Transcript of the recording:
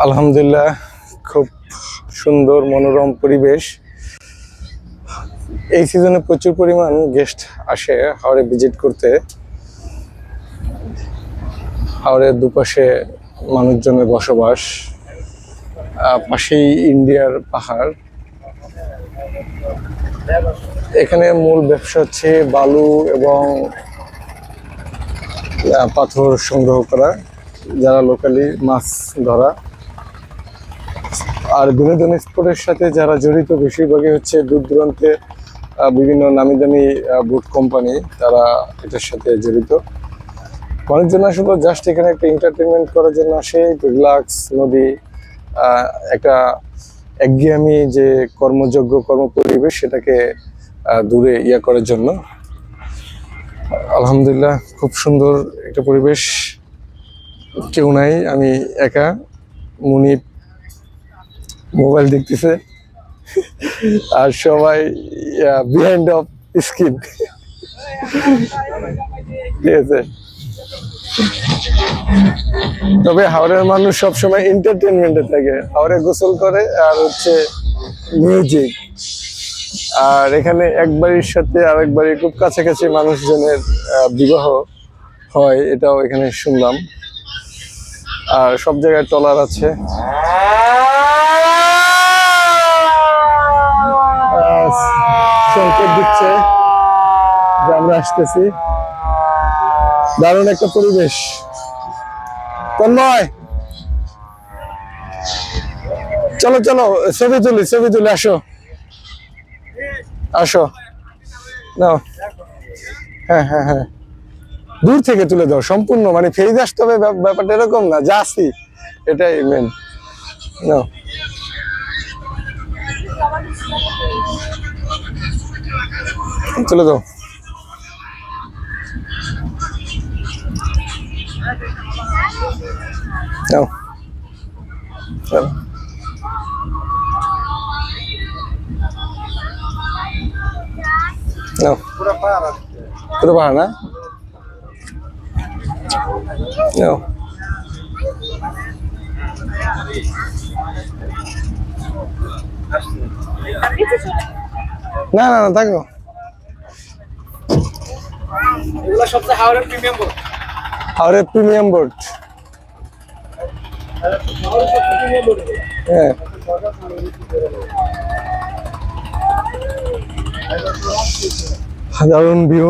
আলহামদুলিল্লাহ, খুব সুন্দর মনোরম পরিবেশ। এই সিজনে প্রচুর পরিমাণ গেস্ট আসে হাওড়ে ভিজিট করতে। হাওড়ের দুপাশে মানুষজনের বসবাস, পাশেই ইন্ডিয়ার পাহাড়। এখানে মূল ব্যবসা হচ্ছে বালু এবং পাথর সংগ্রহ করা, যারা লোকালি মাছ ধরা। আর বিনোদন স্পোর্টের সাথে যারা জড়িত বেশিরভাগই হচ্ছে দূর দূরান্তে বিভিন্ন নামি দামি বুট কোম্পানি, তারা এটার সাথে জড়িত। মানুষজন আসলে জাস্ট এখানে একটা এন্টারটেনমেন্ট করার জন্য আসে, একটু রিল্যাক্স, নদী, একটা একঘেয়েমি যে কর্মযোগ্য কর্মপরিবেশ সেটাকে দূরে করার জন্য। আলহামদুলিল্লাহ, খুব সুন্দর একটা পরিবেশ। কেউ নাই, আমি একা। মুনিপ মোবাইল দেখতেছে আর সবাই বিহাইন্ড অফ স্ক্রিন। ঠিক আছে, তবে হাওড়ের মানুষ সবসময় এন্টারটেনমেন্টে থাকে। হাওড়ে গোসল করে আর হচ্ছে মিউজিক। আর এখানে এক বাড়ির সাথে আরেক বাড়ির খুব কাছাকাছি মানুষজনের বিবাহ হয়, এটাও এখানে শুনলাম। আর সব জায়গায় ট্রলার আছে। সংকেত দিচ্ছে যে আমরা আসতেছি। দারুণ একটা পরিবেশ। তন্ময়, চলো চলো ছবি তুলি, আসো আসো। নাও, হ্যাঁ হ্যাঁ হ্যাঁ, দূর থেকে তুলে দাও সম্পূর্ণ, মানে ফেজ আসতে হবে ব্যাপারটা এরকম না, যা আসি এটাই মেন। নাও, তুলে দাও। নাও, নাও, পুরো পাহাড় না? নাও, না না না, থাকো। এগুলো সবচেয়ে হাওড়ের প্রিমিয়াম বোট। হাওড়ের প্রিমিয়াম বোট, হ্যাঁ। দারুণ ভিউ।